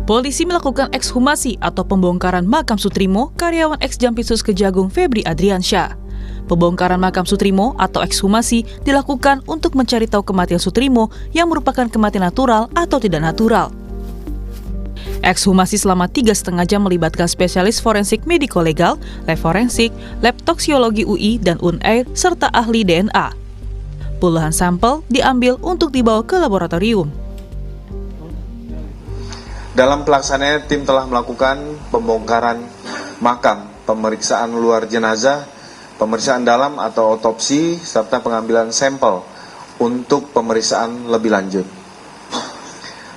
Polisi melakukan ekshumasi atau pembongkaran makam Sutrimo, karyawan ex-Jampitsus Kejagung Febri Adriansyah. Pembongkaran makam Sutrimo atau ekshumasi dilakukan untuk mencari tahu kematian Sutrimo yang merupakan kematian natural atau tidak natural. Ekshumasi selama 3,5 jam melibatkan spesialis forensik mediko-legal, lab forensik, lab toksiologi UI dan UNAIR, serta ahli DNA. Puluhan sampel diambil untuk dibawa ke laboratorium. Dalam pelaksanaannya, tim telah melakukan pembongkaran makam, pemeriksaan luar jenazah, pemeriksaan dalam atau otopsi, serta pengambilan sampel untuk pemeriksaan lebih lanjut.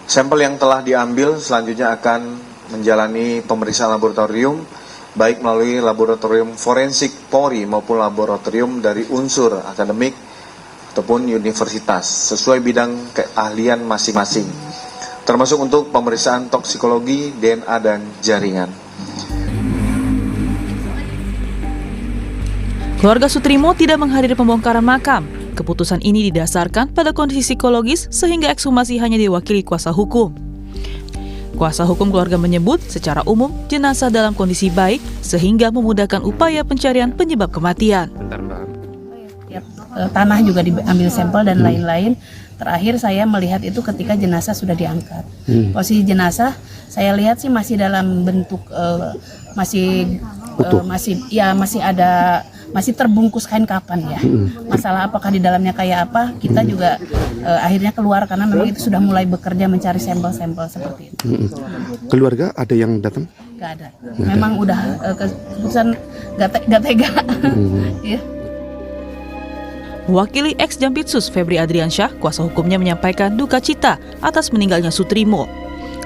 Sampel yang telah diambil selanjutnya akan menjalani pemeriksaan laboratorium, baik melalui laboratorium forensik Polri maupun laboratorium dari unsur akademik ataupun universitas, sesuai bidang keahlian masing-masing, termasuk untuk pemeriksaan toksikologi, DNA, dan jaringan. Keluarga Sutrimo tidak menghadiri pembongkaran makam. Keputusan ini didasarkan pada kondisi psikologis sehingga ekshumasi hanya diwakili kuasa hukum. Kuasa hukum keluarga menyebut secara umum jenazah dalam kondisi baik sehingga memudahkan upaya pencarian penyebab kematian. Tanah juga diambil sampel dan lain-lain. Terakhir saya melihat itu ketika jenazah sudah diangkat. Posisi jenazah saya lihat sih masih dalam bentuk masih terbungkus kain kapan ya. Masalah apakah di dalamnya kayak apa, kita juga akhirnya keluar karena memang itu sudah mulai bekerja mencari sampel-sampel seperti itu. Keluarga ada yang datang? Gak ada. Memang udah keputusan gak tega. Ya. Mewakili ex-Jampitsus Febri Adriansyah, kuasa hukumnya menyampaikan duka cita atas meninggalnya Sutrimo.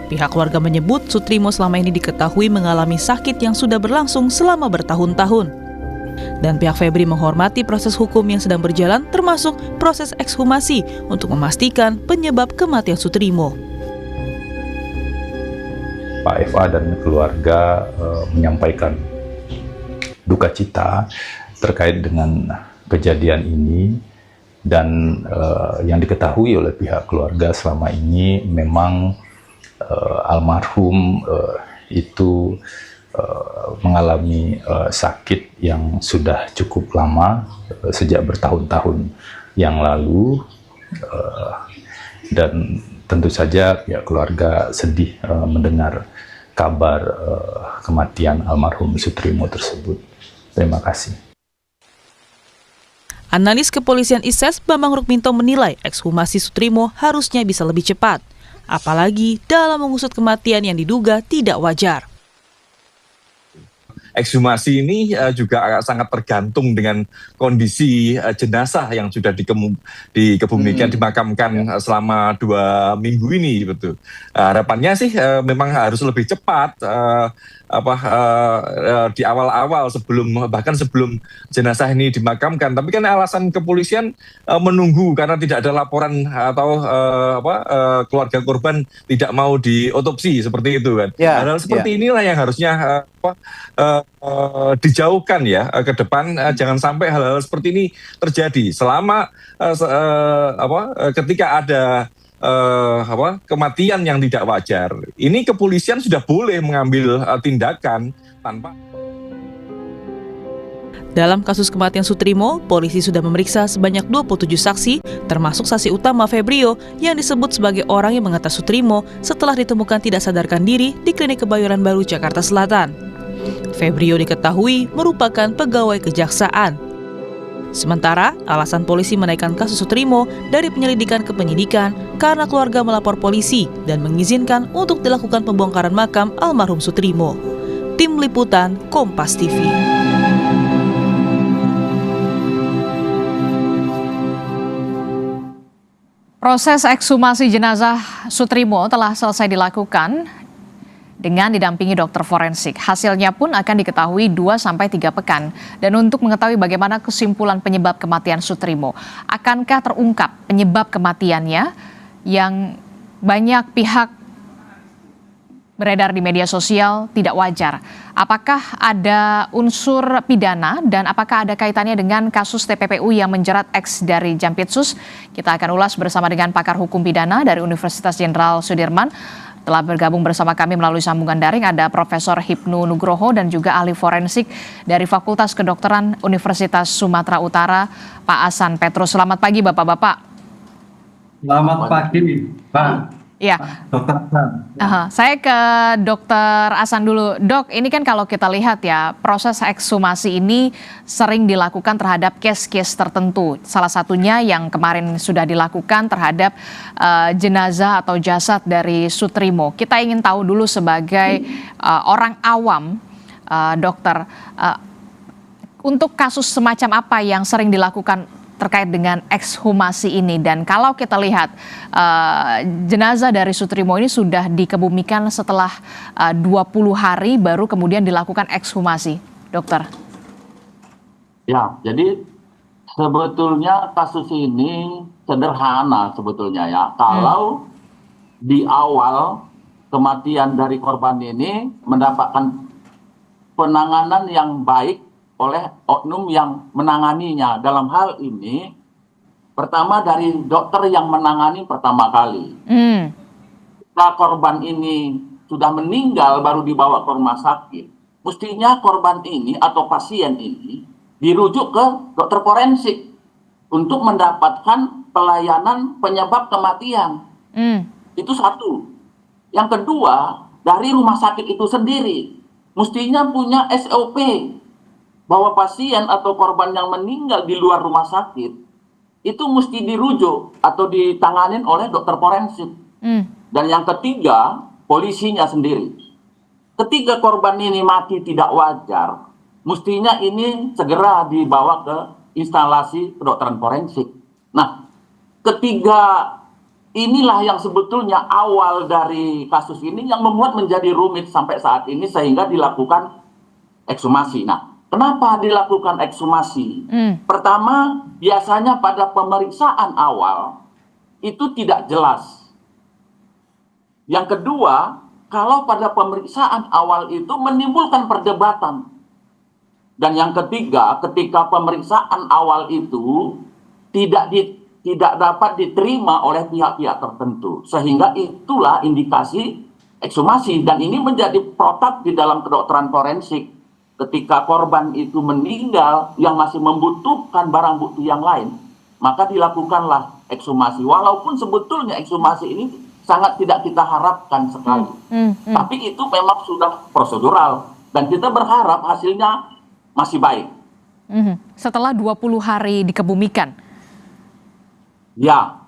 Pihak keluarga menyebut Sutrimo selama ini diketahui mengalami sakit yang sudah berlangsung selama bertahun-tahun. Dan pihak Febri menghormati proses hukum yang sedang berjalan, termasuk proses ekshumasi untuk memastikan penyebab kematian Sutrimo. Pak FA dan keluarga menyampaikan duka cita terkait dengan kejadian ini, dan yang diketahui oleh pihak keluarga selama ini memang almarhum itu mengalami sakit yang sudah cukup lama, sejak bertahun-tahun yang lalu, dan tentu saja pihak keluarga sedih mendengar kabar kematian almarhum Sutrimo tersebut. Terima kasih. Analis Kepolisian ISES Bambang Rukminto menilai ekshumasi Sutrimo harusnya bisa lebih cepat, apalagi dalam mengusut kematian yang diduga tidak wajar. Ekshumasi ini juga sangat tergantung dengan kondisi jenazah yang sudah dikebumikan, dimakamkan selama 2 minggu ini, betul. Harapannya sih memang harus lebih cepat, di awal-awal bahkan sebelum jenazah ini dimakamkan. Tapi kan alasan kepolisian menunggu karena tidak ada laporan atau keluarga korban tidak mau diotopsi seperti itu kan. Hal seperti inilah yang harusnya dijauhkan ya ke depan. Jangan sampai hal-hal seperti ini terjadi selama ketika ada kematian yang tidak wajar. Ini kepolisian sudah boleh mengambil tindakan tanpa. Dalam kasus kematian Sutrimo, polisi sudah memeriksa sebanyak 27 saksi, termasuk saksi utama Febrio yang disebut sebagai orang yang mengantar Sutrimo setelah ditemukan tidak sadarkan diri di Klinik Kebayoran Baru, Jakarta Selatan. Febrio diketahui merupakan pegawai kejaksaan. Sementara, alasan polisi menaikkan kasus Sutrimo dari penyelidikan ke penyidikan karena keluarga melapor polisi dan mengizinkan untuk dilakukan pembongkaran makam almarhum Sutrimo. Tim Liputan Kompas TV. Proses ekshumasi jenazah Sutrimo telah selesai dilakukan dengan didampingi dokter forensik. Hasilnya pun akan diketahui 2-3 pekan. Dan untuk mengetahui bagaimana kesimpulan penyebab kematian Sutrimo, akankah terungkap penyebab kematiannya yang banyak pihak beredar di media sosial tidak wajar? Apakah ada unsur pidana dan apakah ada kaitannya dengan kasus TPPU yang menjerat ex dari Jampitsus? Kita akan ulas bersama dengan pakar hukum pidana dari Universitas Jenderal Sudirman, Telah bergabung bersama kami melalui sambungan daring ada Profesor Hipnu Nugroho dan juga ahli forensik dari Fakultas Kedokteran Universitas Sumatera Utara, Pak Ahsan Petrus. Selamat pagi Bapak-Bapak. Selamat pagi, Pak. Ya, Dokter Ahsan. Saya ke Dokter Ahsan dulu. Dok, ini kan kalau kita lihat ya, proses ekshumasi ini sering dilakukan terhadap case-case tertentu. Salah satunya yang kemarin sudah dilakukan terhadap jenazah atau jasad dari Sutrimo. Kita ingin tahu dulu sebagai orang awam, dokter, untuk kasus semacam apa yang sering dilakukan terkait dengan ekshumasi ini, dan kalau kita lihat jenazah dari Sutrimo ini sudah dikebumikan setelah 20 hari baru kemudian dilakukan ekshumasi, dokter. Ya, jadi sebetulnya kasus ini sederhana sebetulnya ya. Kalau di awal kematian dari korban ini mendapatkan penanganan yang baik oleh oknum yang menanganinya. Dalam hal ini, pertama dari dokter yang menangani pertama kali. Jika korban ini sudah meninggal baru dibawa ke rumah sakit, mestinya korban ini atau pasien ini dirujuk ke dokter forensik untuk mendapatkan pelayanan penyebab kematian. Itu satu. Yang kedua, dari rumah sakit itu sendiri, mestinya punya SOP bahwa pasien atau korban yang meninggal di luar rumah sakit itu mesti dirujuk atau ditanganin oleh dokter forensik. Dan yang ketiga, polisinya sendiri. Ketika korban ini mati tidak wajar, mestinya ini segera dibawa ke instalasi kedokteran forensik. Nah, ketiga inilah yang sebetulnya awal dari kasus ini yang membuat menjadi rumit sampai saat ini sehingga dilakukan ekshumasi. Nah, kenapa dilakukan ekshumasi? Pertama, biasanya pada pemeriksaan awal itu tidak jelas. Yang kedua, kalau pada pemeriksaan awal itu menimbulkan perdebatan. Dan yang ketiga, ketika pemeriksaan awal itu tidak dapat diterima oleh pihak-pihak tertentu. Sehingga itulah indikasi ekshumasi. Dan ini menjadi protap di dalam kedokteran forensik. Ketika korban itu meninggal yang masih membutuhkan barang bukti yang lain, maka dilakukanlah ekshumasi. Walaupun sebetulnya ekshumasi ini sangat tidak kita harapkan sekali. Tapi itu memang sudah prosedural. Dan kita berharap hasilnya masih baik. Setelah 20 hari dikebumikan? Ya,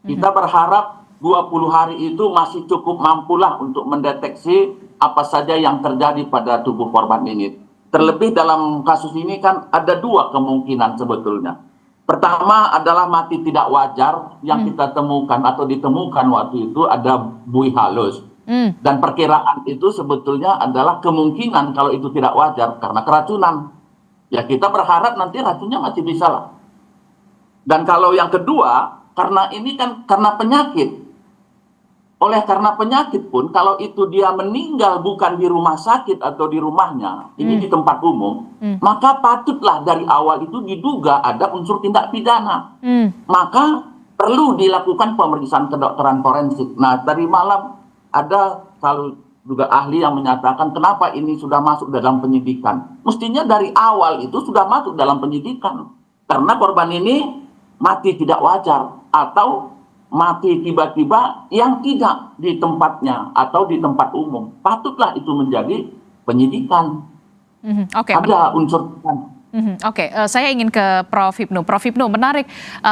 kita berharap 20 hari itu masih cukup mampulah untuk mendeteksi apa saja yang terjadi pada tubuh korban ini. Terlebih dalam kasus ini kan ada dua kemungkinan sebetulnya. Pertama adalah mati tidak wajar yang kita temukan atau ditemukan waktu itu ada buih halus. Dan perkiraan itu sebetulnya adalah kemungkinan kalau itu tidak wajar karena keracunan. Ya kita berharap nanti racunnya masih bisa lah. Dan kalau yang kedua, karena ini kan karena penyakit. Karena penyakit pun, kalau itu dia meninggal bukan di rumah sakit atau di rumahnya, ini di tempat umum, maka patutlah dari awal itu diduga ada unsur tindak pidana. Maka perlu dilakukan pemeriksaan kedokteran forensik. Nah, tadi malam ada kalau juga ahli yang menyatakan kenapa ini sudah masuk dalam penyidikan. Mestinya dari awal itu sudah masuk dalam penyidikan. Karena korban ini mati tidak wajar atau mati tiba-tiba yang tidak di tempatnya atau di tempat umum. Patutlah itu menjadi penyidikan. Ada unsur saya ingin ke Prof. Hipnu. Prof. Hipnu, menarik.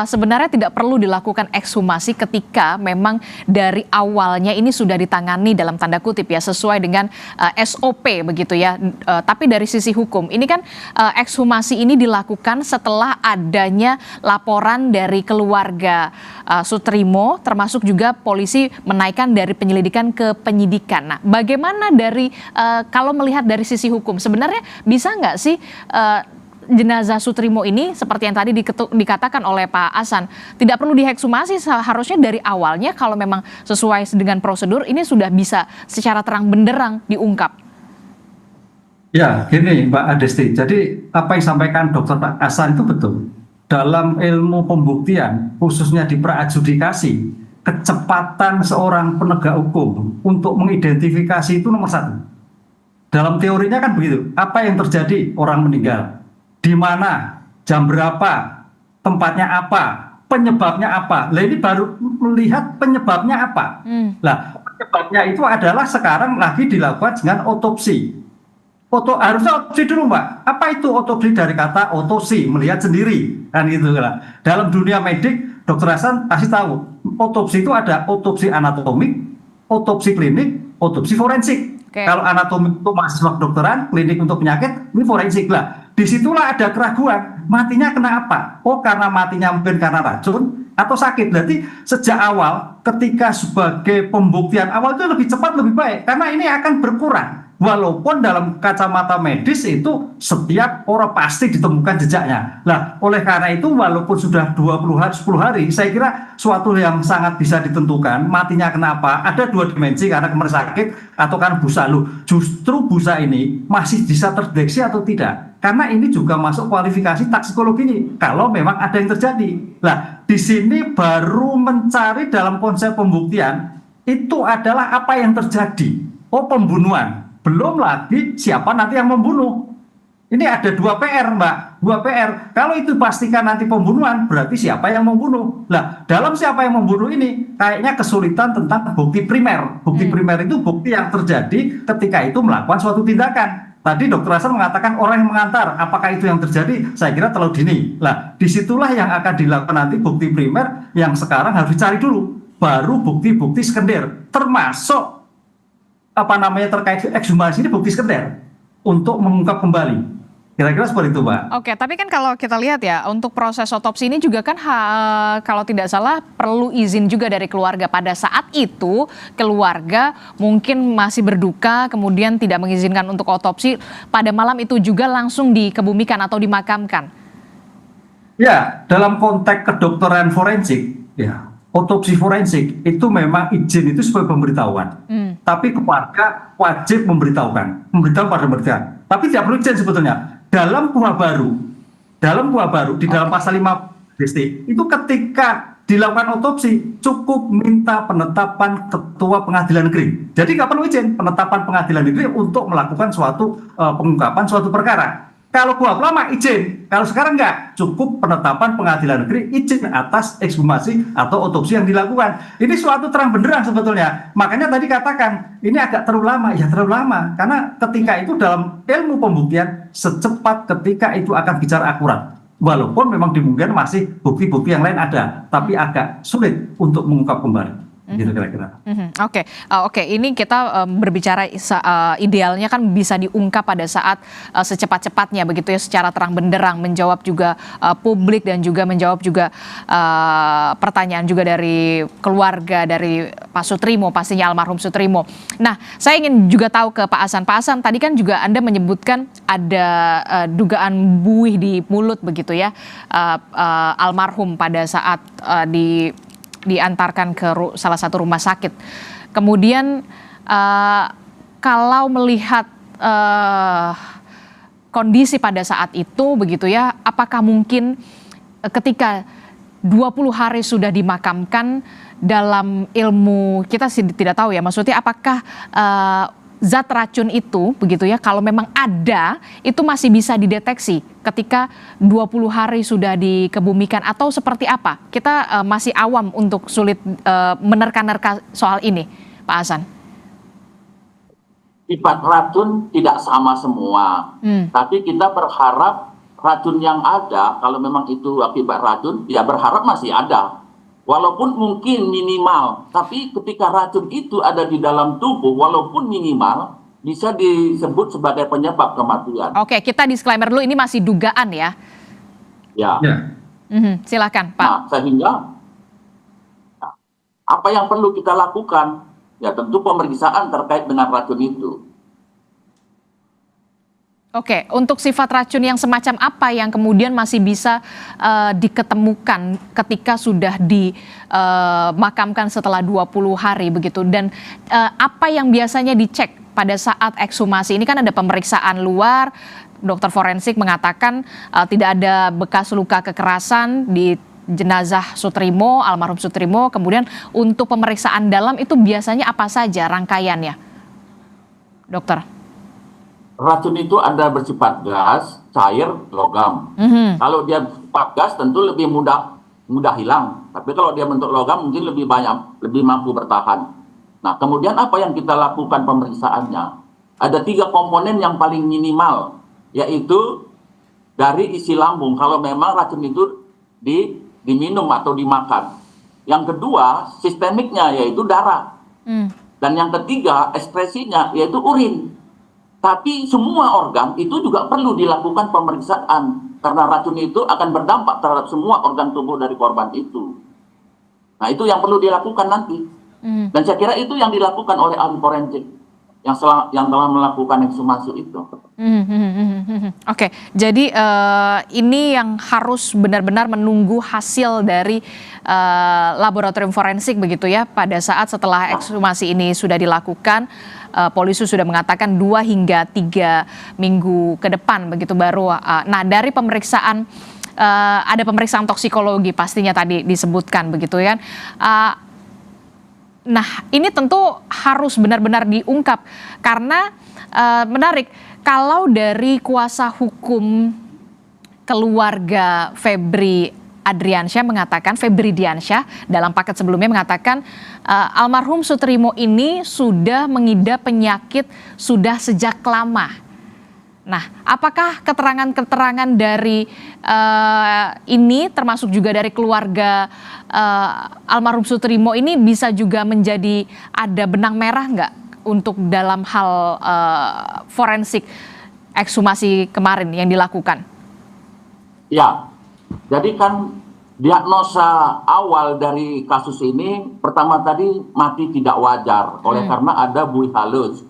Sebenarnya tidak perlu dilakukan ekshumasi ketika memang dari awalnya ini sudah ditangani dalam tanda kutip ya, sesuai dengan SOP begitu ya. Tapi dari sisi hukum, ini kan ekshumasi ini dilakukan setelah adanya laporan dari keluarga Sutrimo, termasuk juga polisi menaikkan dari penyelidikan ke penyidikan. Nah, bagaimana dari kalau melihat dari sisi hukum, sebenarnya bisa nggak sih jenazah Sutrimo ini seperti yang tadi dikatakan oleh Pak Ahsan tidak perlu dihekshumasi, seharusnya dari awalnya kalau memang sesuai dengan prosedur ini sudah bisa secara terang benderang diungkap. Ya, gini Mbak Adesti. Jadi apa yang disampaikan Dr. Ahsan itu betul. Dalam ilmu pembuktian, khususnya di praadjudikasi, kecepatan seorang penegak hukum untuk mengidentifikasi itu nomor satu. Dalam teorinya kan begitu. Apa yang terjadi? Orang meninggal. Di mana? Jam berapa? Tempatnya apa? Penyebabnya apa? Lah ini baru melihat penyebabnya apa. Lah penyebabnya itu adalah sekarang lagi dilakukan dengan otopsi. Harusnya otopsi dulu, Mbak. Apa itu otopsi? Dari kata otopsi, melihat sendiri, kan gitu lah. Dalam dunia medik, Dr. Hasan kasih tahu, otopsi itu ada otopsi anatomik, otopsi klinik, otopsi forensik. Kalau anatomik itu mahasiswa kedokteran, klinik untuk penyakit, ini forensik lah. Disitulah ada keraguan, matinya kena apa? Oh, karena matinya mungkin karena racun atau sakit. Berarti sejak awal, ketika sebagai pembuktian awal itu lebih cepat, lebih baik, karena ini akan berkurang. Walaupun dalam kacamata medis itu setiap orang pasti ditemukan jejaknya. Nah, oleh karena itu walaupun sudah 20 hari, 10 hari, saya kira suatu yang sangat bisa ditentukan matinya kenapa. Ada dua dimensi, karena kemarin sakit atau karena busa. Justru busa ini masih bisa terdeteksi atau tidak. Karena ini juga masuk kualifikasi toksikologi ini. Kalau memang ada yang terjadi. Nah, di sini baru mencari dalam konsep pembuktian itu adalah apa yang terjadi. Oh, pembunuhan. Belum lagi siapa nanti yang membunuh. Ini ada 2 PR, Mbak. 2 PR. Kalau itu pastikan nanti pembunuhan, berarti siapa yang membunuh. Nah, dalam siapa yang membunuh ini, kayaknya kesulitan tentang bukti primer. Bukti primer itu bukti yang terjadi ketika itu melakukan suatu tindakan. Tadi Dr. Hasan mengatakan orang yang mengantar. Apakah itu yang terjadi? Saya kira terlalu dini. Nah, disitulah yang akan dilakukan nanti bukti primer yang sekarang harus dicari dulu. Baru bukti-bukti sekunder. Termasuk terkait ekshumasi ini bukti sekunder untuk mengungkap kembali. Kira-kira seperti itu, Mbak. Oke, tapi kan kalau kita lihat ya, untuk proses otopsi ini juga kan kalau tidak salah perlu izin juga dari keluarga. Pada saat itu keluarga mungkin masih berduka, kemudian tidak mengizinkan untuk otopsi. Pada malam itu juga langsung dikebumikan atau dimakamkan. Ya, dalam konteks kedokteran forensik, ya, otopsi forensik itu memang izin itu sebagai pemberitahuan. Tapi keluarga wajib memberitahu pada pemberitahuan. Tapi tidak perlu izin sebetulnya. Dalam KUH baru di dalam pasal 5 DST itu ketika dilakukan otopsi cukup minta penetapan ketua pengadilan negeri. Jadi nggak perlu izin penetapan pengadilan negeri untuk melakukan suatu pengungkapan suatu perkara. Kalau KUHP lama izin, kalau sekarang nggak, cukup penetapan pengadilan negeri izin atas ekshumasi atau otopsi yang dilakukan. Ini suatu terang benderang sebetulnya. Makanya tadi katakan ini agak terlalu lama, ya terlalu lama. Karena ketika itu dalam ilmu pembuktian secepat ketika itu akan bicara akurat. Walaupun memang dimungkinkan masih bukti-bukti yang lain ada, tapi agak sulit untuk mengungkap kembali. Gitu kira-kira. Oke. Ini kita berbicara idealnya kan bisa diungkap pada saat secepat-cepatnya begitu ya, secara terang benderang, menjawab juga publik dan juga menjawab juga pertanyaan juga dari keluarga dari Pak Soetrimo, pastinya almarhum Soetrimo. Nah, saya ingin juga tahu ke Pak Hasan. Pak Hasan, tadi kan juga Anda menyebutkan ada dugaan buih di mulut begitu ya, almarhum pada saat diantarkan ke salah satu rumah sakit. Kemudian kalau melihat kondisi pada saat itu begitu ya, apakah mungkin ketika 20 hari sudah dimakamkan, dalam ilmu kita tidak tahu ya, maksudnya apakah zat racun itu begitu ya, kalau memang ada itu masih bisa dideteksi ketika 20 hari sudah dikebumikan atau seperti apa? Kita masih awam untuk sulit menerka-nerka soal ini, Pak Hasan. Sifat racun tidak sama semua, tapi kita berharap racun yang ada, kalau memang itu akibat racun, ya berharap masih ada. Walaupun mungkin minimal, tapi ketika racun itu ada di dalam tubuh, walaupun minimal, bisa disebut sebagai penyebab kematian. Oke, kita disclaimer dulu, ini masih dugaan ya. Ya. Silakan, Pak. Nah, sehingga apa yang perlu kita lakukan? Ya tentu pemeriksaan terkait dengan racun itu. Oke, untuk sifat racun yang semacam apa yang kemudian masih bisa diketemukan ketika sudah dimakamkan setelah 20 hari begitu, dan apa yang biasanya dicek pada saat ekshumasi? Ini kan ada pemeriksaan luar, dokter forensik mengatakan tidak ada bekas luka kekerasan di jenazah Sutrimo, almarhum Sutrimo, kemudian untuk pemeriksaan dalam itu biasanya apa saja rangkaiannya, dokter? Racun itu ada bersifat gas, cair, logam. Kalau dia bersifat gas tentu lebih mudah hilang. Tapi kalau dia bentuk logam mungkin lebih mampu bertahan. Nah, kemudian apa yang kita lakukan pemeriksaannya? Ada 3 komponen yang paling minimal, yaitu dari isi lambung kalau memang racun itu diminum atau dimakan. Yang kedua, sistemiknya yaitu darah. Dan yang ketiga, ekspresinya yaitu urin. Tapi semua organ itu juga perlu dilakukan pemeriksaan karena racun itu akan berdampak terhadap semua organ tubuh dari korban itu. Nah, itu yang perlu dilakukan nanti. Dan saya kira itu yang dilakukan oleh ahli forensik yang telah melakukan ekshumasi itu. Oke, jadi ini yang harus benar-benar menunggu hasil dari laboratorium forensik begitu ya. Pada saat setelah ekshumasi ini sudah dilakukan, polisi sudah mengatakan 2 hingga 3 minggu ke depan begitu baru. Nah, dari pemeriksaan ada pemeriksaan toksikologi pastinya tadi disebutkan begitu ya. Nah, ini tentu harus benar-benar diungkap karena menarik kalau dari kuasa hukum keluarga Febri Diansyah dalam paket sebelumnya mengatakan almarhum Sutrimo ini sudah mengidap penyakit sudah sejak lama. Nah, apakah keterangan-keterangan dari ini termasuk juga dari keluarga almarhum Sutrimo ini bisa juga menjadi ada benang merah nggak untuk dalam hal forensik ekshumasi kemarin yang dilakukan? Ya, jadi kan diagnosa awal dari kasus ini pertama tadi mati tidak wajar oleh karena ada buih halus.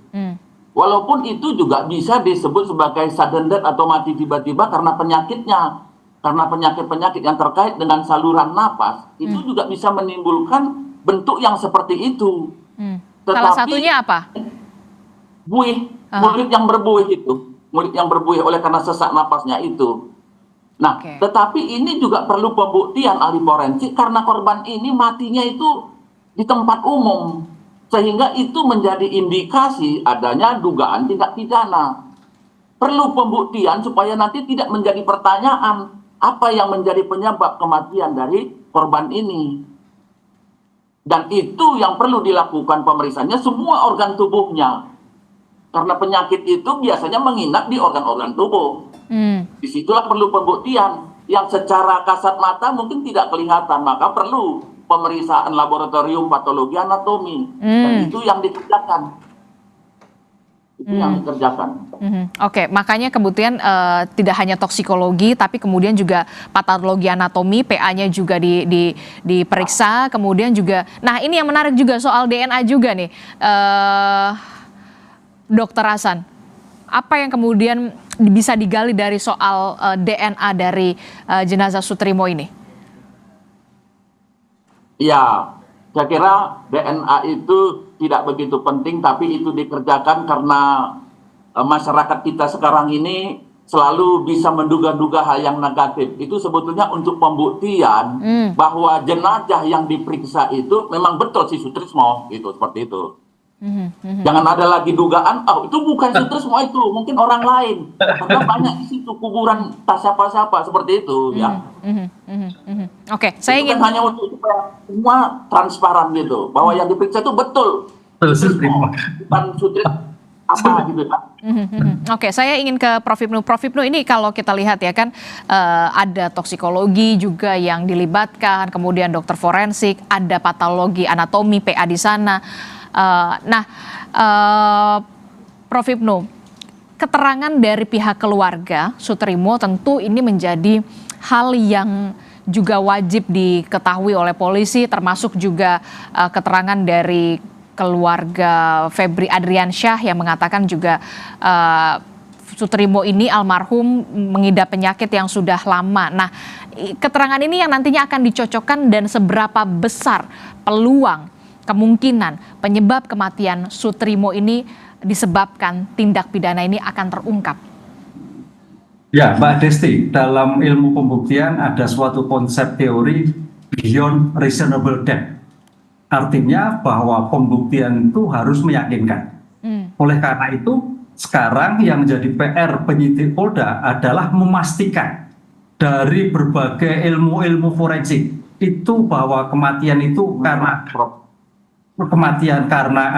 Walaupun itu juga bisa disebut sebagai sudden death atau mati tiba-tiba karena penyakitnya. Karena penyakit-penyakit yang terkait dengan saluran napas, itu juga bisa menimbulkan bentuk yang seperti itu. Tetapi, salah satunya apa? Buih, mulut yang berbuih itu. Mulut yang berbuih oleh karena sesak napasnya itu. Nah, tetapi ini juga perlu pembuktian ahli forensik karena korban ini matinya itu di tempat umum. Sehingga itu menjadi indikasi adanya dugaan tindak pidana. Perlu pembuktian supaya nanti tidak menjadi pertanyaan apa yang menjadi penyebab kematian dari korban ini. Dan itu yang perlu dilakukan pemeriksaannya semua organ tubuhnya. Karena penyakit itu biasanya menginap di organ-organ tubuh. Disitulah perlu pembuktian yang secara kasat mata mungkin tidak kelihatan, maka perlu pemeriksaan laboratorium patologi anatomi. Dan itu yang dikerjakan. Oke, makanya kemudian tidak hanya toksikologi, tapi kemudian juga patologi anatomi, PA-nya juga diperiksa, kemudian juga, nah ini yang menarik juga soal DNA juga nih, Dokter Hasan. Apa yang kemudian bisa digali dari soal DNA dari jenazah Sutrimo ini? Ya, saya kira DNA itu tidak begitu penting, tapi itu dikerjakan karena masyarakat kita sekarang ini selalu bisa menduga-duga hal yang negatif. Itu sebetulnya untuk pembuktian bahwa jenazah yang diperiksa itu memang betul si Sutrismo, gitu, seperti itu. Jangan ada lagi dugaan, oh itu bukan Sutrismo itu, mungkin orang lain. Karena banyak di situ kuburan tak siapa-siapa seperti itu, ya. Oke, saya ingin hanya untuk supaya semua transparan gitu, bahwa yang diperiksa itu betul Sutrismo, bukan Sutrismo apa gitu ya. Oke, saya ingin ke Prof. Ibnu. Prof. Ibnu, ini kalau kita lihat ya kan ada toksikologi juga yang dilibatkan, kemudian dokter forensik, ada patologi anatomi, PA di sana. Prof. Ibnu, keterangan dari pihak keluarga Sutrimo tentu ini menjadi hal yang juga wajib diketahui oleh polisi, termasuk juga keterangan dari keluarga Febri Diansyah yang mengatakan juga Sutrimo ini almarhum mengidap penyakit yang sudah lama. Nah, keterangan ini yang nantinya akan dicocokkan dan seberapa besar peluang kemungkinan penyebab kematian Sutrimo ini disebabkan tindak pidana ini akan terungkap? Ya, Mbak Desti, dalam ilmu pembuktian ada suatu konsep teori beyond reasonable doubt. Artinya bahwa pembuktian itu harus meyakinkan. Oleh karena itu, sekarang yang menjadi PR penyidik Polda adalah memastikan dari berbagai ilmu-ilmu forensik itu bahwa kematian itu karena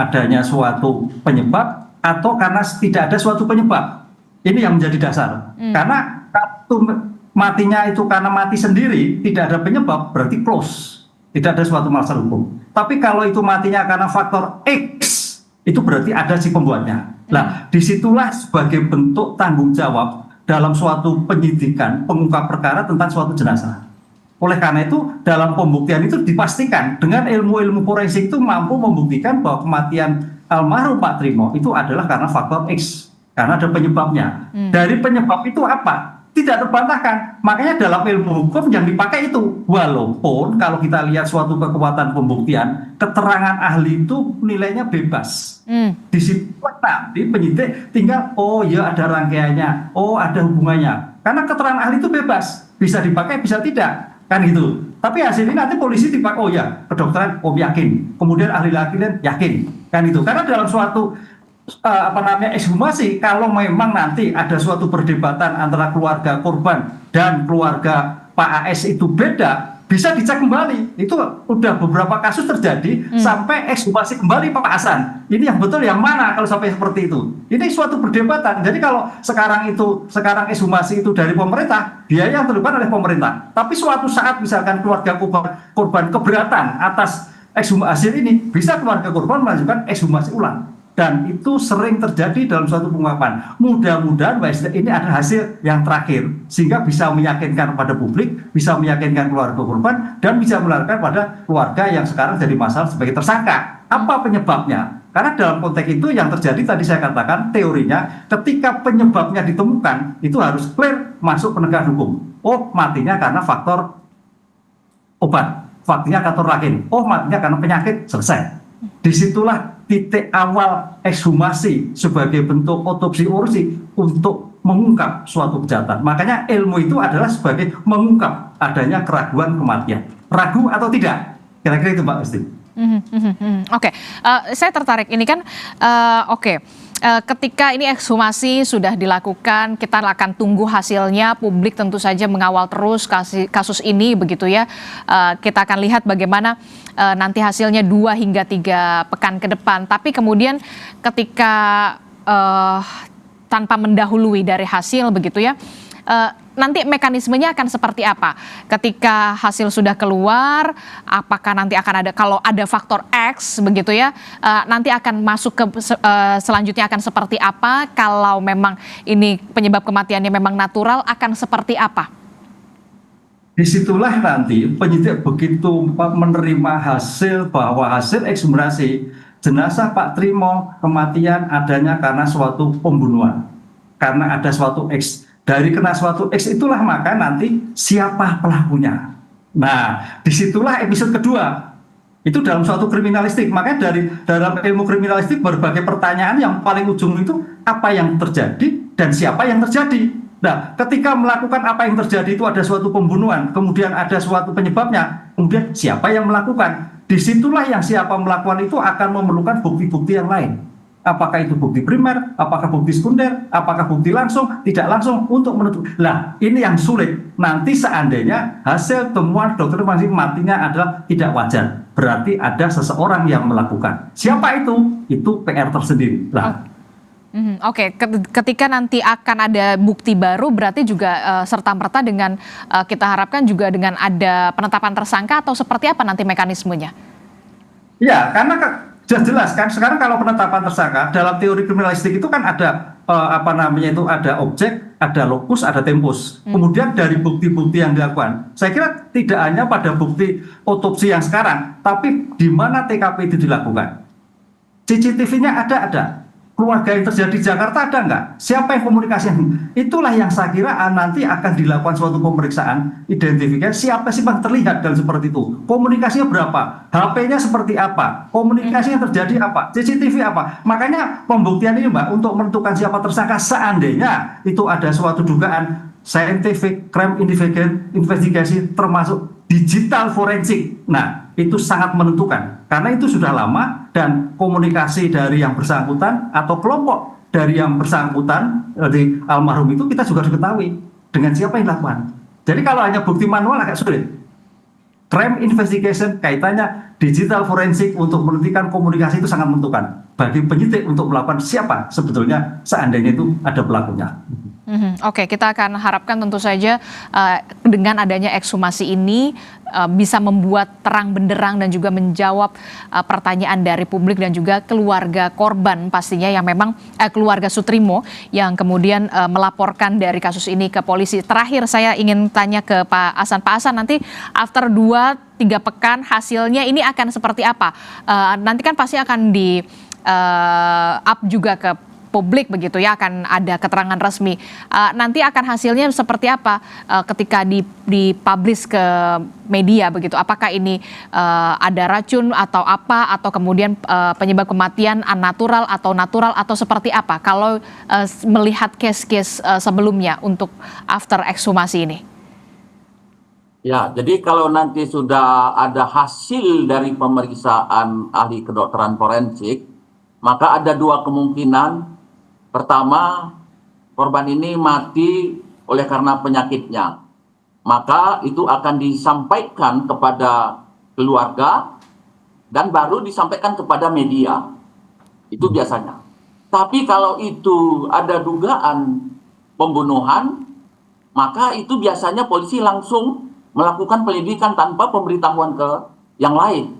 adanya suatu penyebab atau karena tidak ada suatu penyebab. Ini yang menjadi dasar. Karena matinya itu karena mati sendiri, tidak ada penyebab, berarti close. Tidak ada suatu masalah hukum. Tapi kalau itu matinya karena faktor X, itu berarti ada si pembuatnya. Nah, disitulah sebagai bentuk tanggung jawab dalam suatu penyidikan, pengungkap perkara tentang suatu jenazah. Oleh karena itu, dalam pembuktian itu dipastikan dengan ilmu-ilmu forensik itu mampu membuktikan bahwa kematian almarhum Pak Trimo itu adalah karena faktor X. Karena ada penyebabnya. Dari penyebab itu apa? Tidak terbantahkan. Makanya dalam ilmu hukum yang dipakai itu. Walaupun kalau kita lihat suatu kekuatan pembuktian, keterangan ahli itu nilainya bebas. Di situ nanti penyidik tinggal, oh ya ada rangkaiannya, oh ada hubungannya. Karena keterangan ahli itu bebas. Bisa dipakai, bisa tidak. Kan gitu. Tapi hasilnya nanti polisi dipakai, oh ya kedokteran, oh yakin. Kemudian ahli lakinya yakin. Kan itu. Karena dalam suatu ekshumasi, kalau memang nanti ada suatu perdebatan antara keluarga korban dan keluarga Pak AS itu beda, bisa dicek kembali. Itu udah beberapa kasus terjadi sampai ekshumasi kembali Pak Hasan. Ini yang betul yang mana kalau sampai seperti itu? Ini suatu perdebatan. Jadi kalau sekarang ekshumasi itu dari pemerintah, biaya yang terlibat oleh pemerintah. Tapi suatu saat misalkan keluarga korban keberatan atas ekshumasi ini, bisa keluarga korban mengajukan ekshumasi ulang. Dan itu sering terjadi dalam suatu pengungkapan. Mudah-mudahan ini ada hasil yang terakhir, sehingga bisa meyakinkan pada publik, bisa meyakinkan keluarga korban, dan bisa menularkan pada keluarga yang sekarang jadi masalah sebagai tersangka. Apa penyebabnya? Karena dalam konteks itu yang terjadi tadi saya katakan teorinya, ketika penyebabnya ditemukan, itu harus clear masuk penegakan hukum. Oh, matinya karena faktor obat, matinya faktor lain. Oh, matinya karena penyakit, selesai. Disitulah titik awal ekshumasi sebagai bentuk otopsi ursi untuk mengungkap suatu kejahatan. Makanya ilmu itu adalah sebagai mengungkap adanya keraguan kematian. Ragu atau tidak? Kira-kira itu Mbak Esti. Oke, saya tertarik ini kan, ketika ini ekshumasi sudah dilakukan, kita akan tunggu hasilnya, publik tentu saja mengawal terus kasus ini begitu ya. Kita akan lihat bagaimana nanti hasilnya 2 hingga 3 pekan ke depan. Tapi kemudian ketika tanpa mendahului dari hasil begitu ya, nanti mekanismenya akan seperti apa? Ketika hasil sudah keluar, apakah nanti akan ada, kalau ada faktor X begitu ya, nanti akan masuk ke selanjutnya akan seperti apa? Kalau memang ini penyebab kematiannya memang natural, akan seperti apa? Disitulah nanti penyidik begitu menerima hasil bahwa hasil ekshumasi jenazah Pak Trimo kematian adanya karena suatu pembunuhan, karena ada suatu X. Dari kena suatu X itulah maka nanti siapa pelakunya. Nah, disitulah episode kedua. Itu dalam suatu kriminalistik. Makanya dalam ilmu kriminalistik berbagai pertanyaan yang paling ujung itu apa yang terjadi dan siapa yang terjadi. Nah, ketika melakukan apa yang terjadi itu ada suatu pembunuhan, kemudian ada suatu penyebabnya, kemudian siapa yang melakukan. Disitulah yang siapa melakukan itu akan memerlukan bukti-bukti yang lain. Apakah itu bukti primer, apakah bukti sekunder, apakah bukti langsung, tidak langsung untuk menentukan. Nah, ini yang sulit. Nanti seandainya hasil temuan dokter forensik matinya adalah tidak wajar, berarti ada seseorang yang melakukan. Siapa itu? Itu PR tersendiri. Nah, Oke, ketika nanti akan ada bukti baru, berarti juga serta-merta dengan kita harapkan juga dengan ada penetapan tersangka atau seperti apa nanti mekanismenya? Ya, karena jelas kan sekarang kalau penetapan tersangka dalam teori kriminalistik itu kan ada ada objek, ada lokus, ada tempus. Kemudian dari bukti-bukti yang dilakukan, saya kira tidak hanya pada bukti otopsi yang sekarang, tapi di mana TKP itu dilakukan. CCTV-nya ada. keluarga yang terjadi di Jakarta ada nggak? Siapa yang komunikasi? Itulah yang saya kira nanti akan dilakukan suatu pemeriksaan, identifikasi siapa sih yang terlihat dan seperti itu. Komunikasinya berapa? HP-nya seperti apa? Komunikasi yang terjadi apa? CCTV apa? Makanya pembuktian ini Mbak, untuk menentukan siapa tersangka seandainya itu ada suatu dugaan scientific crime investigation termasuk digital forensik. Nah, itu sangat menentukan karena itu sudah lama dan komunikasi dari yang bersangkutan atau kelompok dari yang bersangkutan dari almarhum itu kita juga harus ketahui dengan siapa yang dilakukan. Jadi kalau hanya bukti manual agak sulit. Crime investigation kaitannya digital forensik untuk menentukan komunikasi itu sangat menentukan bagi penyidik untuk melakukan siapa sebetulnya seandainya itu ada pelakunya. Oke, kita akan harapkan tentu saja dengan adanya ekshumasi ini bisa membuat terang benderang dan juga menjawab pertanyaan dari publik dan juga keluarga korban pastinya yang memang keluarga Soetrimo yang kemudian melaporkan dari kasus ini ke polisi. Terakhir saya ingin tanya ke Pak Ahsan. Pak Ahsan, nanti after 2-3 pekan hasilnya ini akan seperti apa? Nanti kan pasti akan di up juga ke publik begitu ya, akan ada keterangan resmi. Nanti akan hasilnya seperti apa ketika dipublish ke media begitu? Apakah ini ada racun atau apa, atau kemudian penyebab kematian unnatural atau natural atau seperti apa? Kalau melihat case-case sebelumnya untuk after ekshumasi ini. Ya, jadi kalau nanti sudah ada hasil dari pemeriksaan ahli kedokteran forensik, maka ada 2 kemungkinan. Pertama, korban ini mati oleh karena penyakitnya. Maka itu akan disampaikan kepada keluarga dan baru disampaikan kepada media. Itu biasanya. Tapi kalau itu ada dugaan pembunuhan, maka itu biasanya polisi langsung melakukan penyelidikan tanpa pemberitahuan ke yang lain.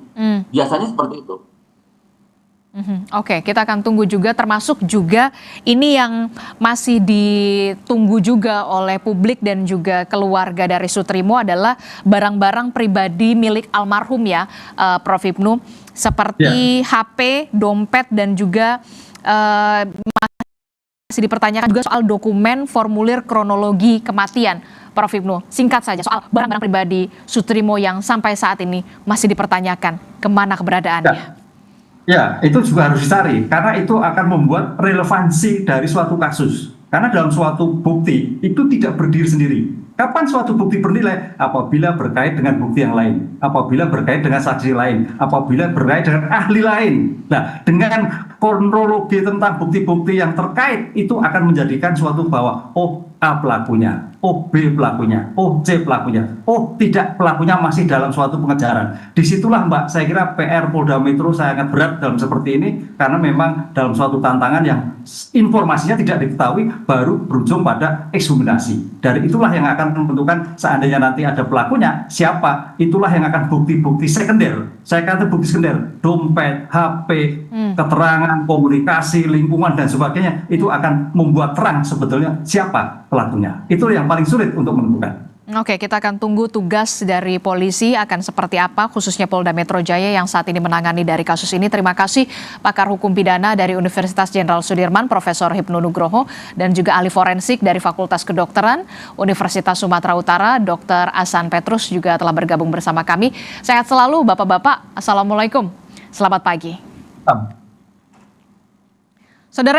Biasanya seperti itu. Oke, kita akan tunggu juga, termasuk juga ini yang masih ditunggu juga oleh publik dan juga keluarga dari Soetrimo adalah barang-barang pribadi milik almarhum ya, Prof. Ibnu, seperti HP, dompet dan juga masih dipertanyakan juga soal dokumen formulir kronologi kematian. Prof. Ibnu, singkat saja soal barang-barang pribadi Soetrimo yang sampai saat ini masih dipertanyakan kemana keberadaannya. Ya, itu juga harus dicari karena itu akan membuat relevansi dari suatu kasus. Karena dalam suatu bukti itu tidak berdiri sendiri. Kapan suatu bukti bernilai? Apabila berkait dengan bukti yang lain, apabila berkait dengan saksi lain, apabila berkait dengan ahli lain. Nah, dengan kronologi tentang bukti-bukti yang terkait itu akan menjadikan suatu bahwa A pelakunya, B pelakunya, C pelakunya, tidak, pelakunya masih dalam suatu pengejaran. Disitulah Mbak, saya kira PR Polda Metro sangat berat dalam seperti ini karena memang dalam suatu tantangan yang informasinya tidak diketahui baru berujung pada ekshumasi. Dari itulah yang akan menentukan seandainya nanti ada pelakunya siapa, itulah yang akan bukti-bukti sekunder. Saya kata bukti sekunder, dompet, HP, keterangan, komunikasi, lingkungan dan sebagainya itu akan membuat terang sebetulnya siapa pelakunya. Itu yang paling sulit untuk menentukan. Oke, kita akan tunggu tugas dari polisi akan seperti apa, khususnya Polda Metro Jaya yang saat ini menangani dari kasus ini. Terima kasih pakar hukum pidana dari Universitas Jenderal Sudirman, Profesor Hipnu Nugroho, dan juga ahli forensik dari Fakultas Kedokteran Universitas Sumatera Utara, Dr. Ahsan Petrus juga telah bergabung bersama kami. Sehat selalu Bapak-Bapak, Assalamualaikum, selamat pagi. Saudara